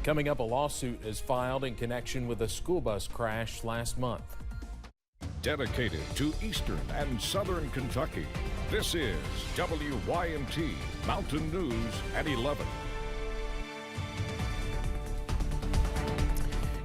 Coming up, a lawsuit is filed in connection with a school bus crash last month. Dedicated to Eastern and Southern Kentucky, this is WYMT Mountain News at 11.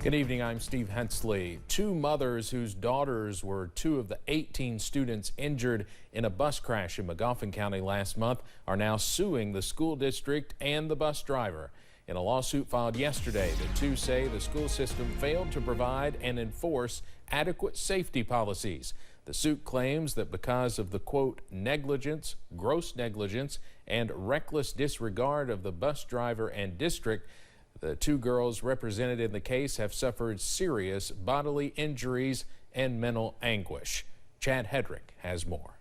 Good evening, I'm Steve Hensley. Two mothers whose daughters were two of the 18 students injured in a bus crash in Magoffin County last month are now suing the school district and the bus driver. In a lawsuit filed yesterday, the two say the school system failed to provide and enforce adequate safety policies. The suit claims that because of the, quote, negligence, gross negligence, and reckless disregard of the bus driver and district, the two girls represented in the case have suffered serious bodily injuries and mental anguish. Chad Hedrick has more.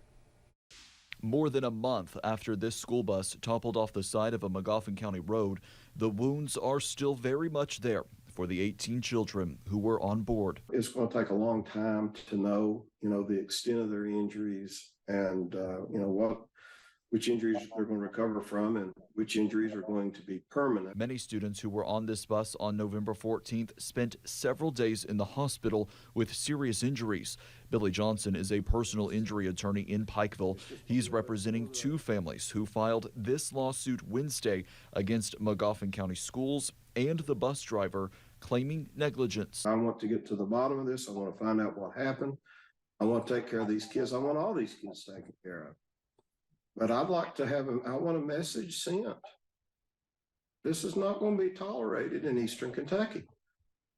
More than a month after this school bus toppled off the side of a Magoffin County road, the wounds are still very much there for the 18 children who were on board. It's going to take a long time to know, the extent of their injuries and, which injuries they're going to recover from and which injuries are going to be permanent. Many students who were on this bus on November 14th spent several days in the hospital with serious injuries. Billy Johnson is a personal injury attorney in Pikeville. He's representing two families who filed this lawsuit Wednesday against Magoffin County Schools and the bus driver, claiming negligence. I want to get to the bottom of this. I want to find out what happened. I want to take care of these kids. I want all these kids taken care of. But I'd like to I want a message sent. This is not going to be tolerated in Eastern Kentucky.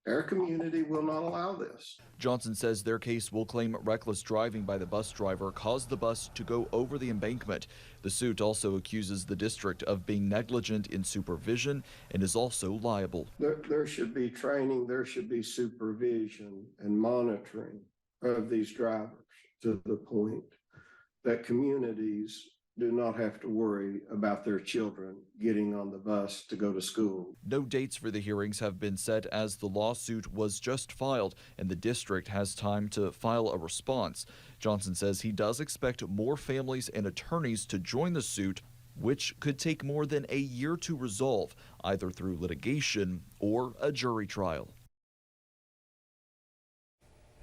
Our community will not allow this. Johnson says their case will claim reckless driving by the bus driver caused the bus to go over the embankment. The suit also accuses the district of being negligent in supervision and is also liable. There should be training, there should be supervision and monitoring of these drivers to the point that communities do not have to worry about their children getting on the bus to go to school. No dates for the hearings have been set as the lawsuit was just filed and the district has time to file a response. Johnson says he does expect more families and attorneys to join the suit, which could take more than a year to resolve, either through litigation or a jury trial.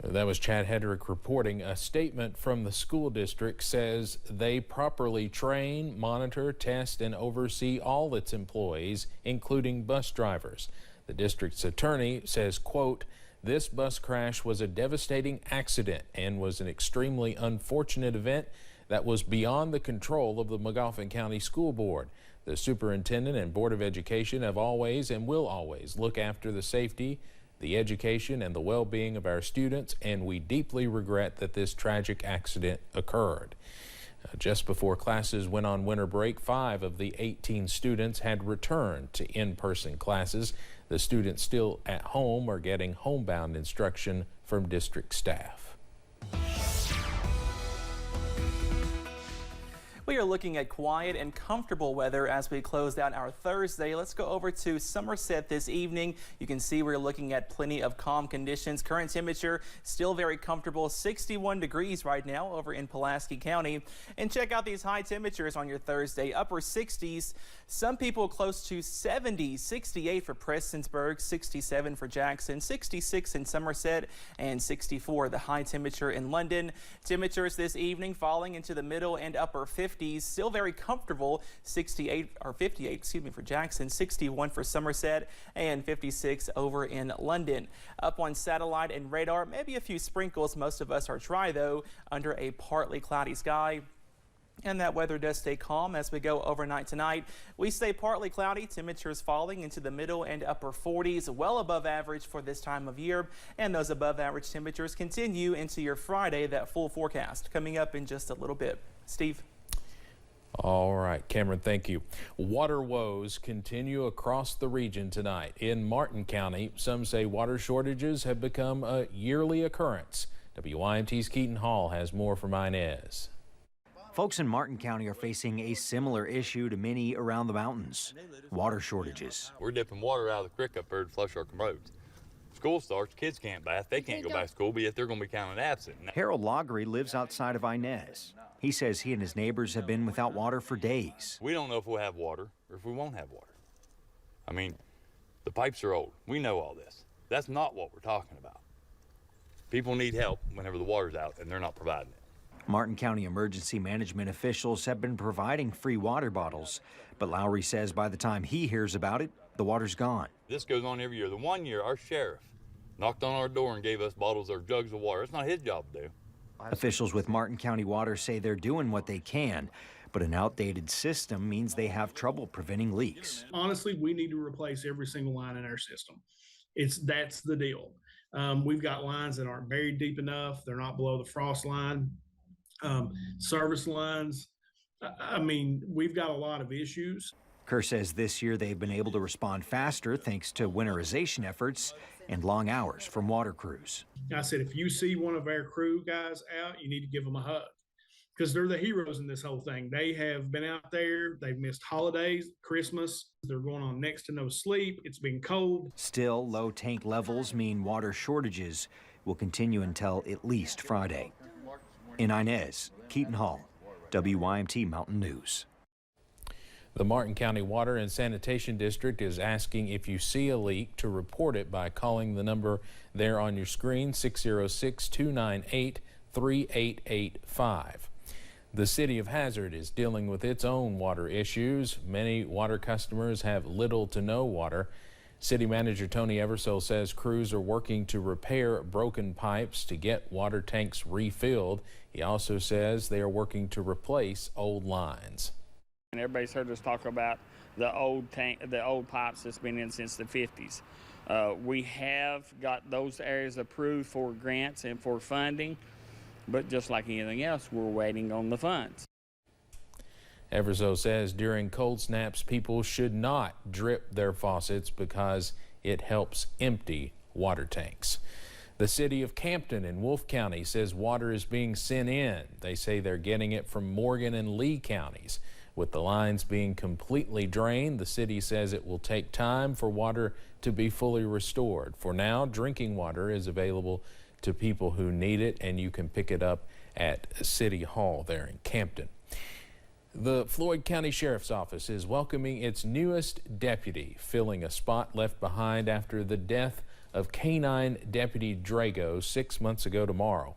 That was Chad Hedrick reporting. A statement from the school district says they properly train, monitor, test, and oversee all its employees, including bus drivers. The district's attorney says, quote, this bus crash was a devastating accident and was an extremely unfortunate event that was beyond the control of the Magoffin County School Board. The superintendent and Board of Education have always and will always look after the safety, the education, and the well-being of our students, and we deeply regret that this tragic accident occurred. Just before classes went on winter break, 5 of the 18 students had returned to in-person classes. The students still at home are getting homebound instruction from district staff. We are looking at quiet and comfortable weather as we close out our Thursday. Let's go over to Somerset this evening. You can see we're looking at plenty of calm conditions. Current temperature still very comfortable, 61 degrees right now over in Pulaski County. And check out these high temperatures on your Thursday, upper 60s. Some people close to 70, 68 for Prestonsburg, 67 for Jackson, 66 in Somerset, and 64 the high temperature in London. Temperatures this evening falling into the middle and upper 50s, still very comfortable, 58 or 58, excuse me, for Jackson, 61 for Somerset, and 56 over in London. Up on satellite and radar, maybe a few sprinkles. Most of us are dry though, under a partly cloudy sky. And that weather does stay calm as we go overnight tonight. We stay partly cloudy, temperatures falling into the middle and upper 40s, well above average for this time of year. And those above average temperatures continue into your Friday, that full forecast coming up in just a little bit. Steve. All right, Cameron, thank you. Water woes continue across the region tonight. In Martin County, some say water shortages have become a yearly occurrence. WYMT's Keaton Hall has more from Inez. Folks in Martin County are facing a similar issue to many around the mountains, water shortages. We're dipping water out of the creek up there to flush our roads. School starts, kids can't bath, they can't go back to school, but yet they're going to be counted absent. Harold Loggery lives outside of Inez. He says he and his neighbors have been without water for days. We don't know if we'll have water or if we won't have water. I mean, The pipes are old. We know all this. That's not what we're talking about. People need help whenever the water's out, and they're not providing it. Martin County emergency management officials have been providing free water bottles, but Lowry says by the time he hears about it, the water's gone. This goes on every year. The one year, our sheriff knocked on our door and gave us bottles or jugs of water. It's not his job to do. Officials with Martin County Water say they're doing what they can, but an outdated system means they have trouble preventing leaks. Honestly, we need to replace every single line in our system. That's the deal. We've got lines that aren't buried deep enough. They're not below the frost line. Service lines. I mean, we've got a lot of issues. Kerr says this year they've been able to respond faster thanks to winterization efforts and long hours from water crews. I said, if you see one of our crew guys out, you need to give them a hug because they're the heroes in this whole thing. They have been out there. They've missed holidays, Christmas. They're going on next to no sleep. It's been cold. Still, low tank levels mean water shortages will continue until at least Friday. In Inez, Keaton Hall, WYMT Mountain News. The Martin County Water and Sanitation District is asking if you see a leak to report it by calling the number there on your screen, 606-298-3885. The city of Hazard is dealing with its own water issues. Many water customers have little to no water. City Manager Tony Eversole says crews are working to repair broken pipes to get water tanks refilled. He also says they are working to replace old lines. And everybody's heard us talk about the old pipes that's been in since the 50s. We have got those areas approved for grants and for funding, but just like anything else, we're waiting on the funds. Eversole says during cold snaps, people should not drip their faucets because it helps empty water tanks. The city of Campton in Wolfe County says water is being sent in. They say they're getting it from Morgan and Lee counties. With the lines being completely drained, the city says it will take time for water to be fully restored. For now, drinking water is available to people who need it, and you can pick it up at City Hall there in Campton. The Floyd County Sheriff's Office is welcoming its newest deputy, filling a spot left behind after the death of K-9 Deputy Drago 6 months ago tomorrow.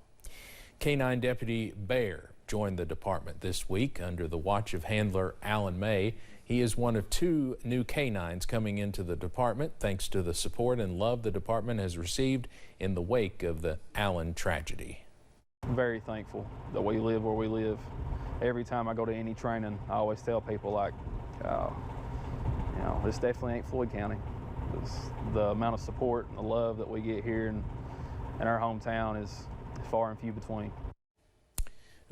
K-9 Deputy Bear joined the department this week under the watch of handler Alan May. He is one of 2 new K-9s coming into the department thanks to the support and love the department has received in the wake of the Allen tragedy. Very thankful that we live where we live. Every time I go to any training, I always tell people, like, this definitely ain't Floyd County. The amount of support and the love that we get here in our hometown is far and few between.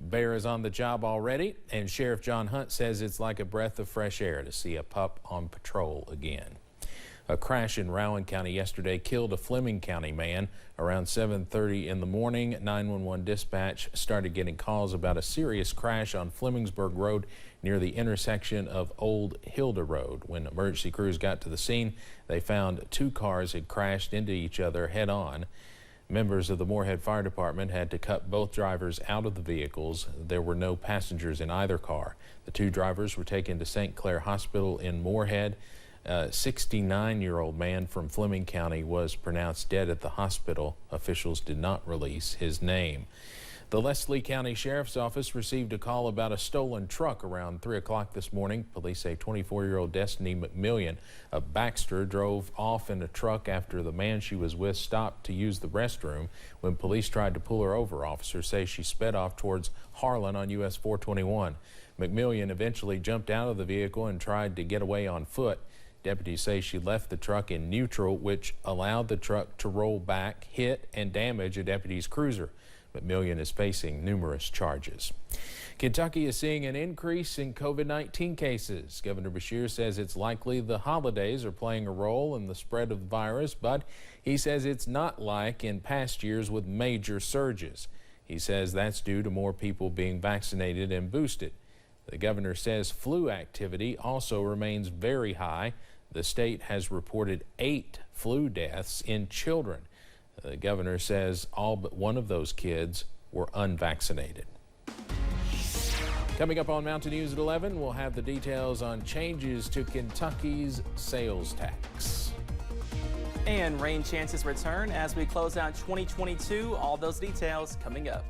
Bear is on the job already, and Sheriff John Hunt says it's like a breath of fresh air to see a pup on patrol again. A crash in Rowan County yesterday killed a Fleming County man. Around 7:30 in the morning, 911 dispatch started getting calls about a serious crash on Flemingsburg Road near the intersection of Old Hilda Road. When emergency crews got to the scene, they found 2 cars had crashed into each other head-on. Members of the Moorhead Fire Department had to cut both drivers out of the vehicles. There were no passengers in either car. The 2 drivers were taken to St. Clair Hospital in Moorhead. A 69-year-old man from Fleming County was pronounced dead at the hospital. Officials did not release his name. The Leslie County Sheriff's Office received a call about a stolen truck around 3 o'clock this morning. Police say 24-year-old Destiny McMillian of Baxter drove off in a truck after the man she was with stopped to use the restroom. When police tried to pull her over, officers say she sped off towards Harlan on US 421. McMillian eventually jumped out of the vehicle and tried to get away on foot. Deputies say she left the truck in neutral, which allowed the truck to roll back, hit, and damage a deputy's cruiser. McMillian is facing numerous charges. Kentucky is seeing an increase in COVID-19 cases. Governor Beshear says it's likely the holidays are playing a role in the spread of the virus, but he says it's not like in past years with major surges. He says that's due to more people being vaccinated and boosted. The governor says flu activity also remains very high. The state has reported 8 flu deaths in children. The governor says all but one of those kids were unvaccinated. Coming up on Mountain News at 11, we'll have the details on changes to Kentucky's sales tax. And rain chances return as we close out 2022. All those details coming up.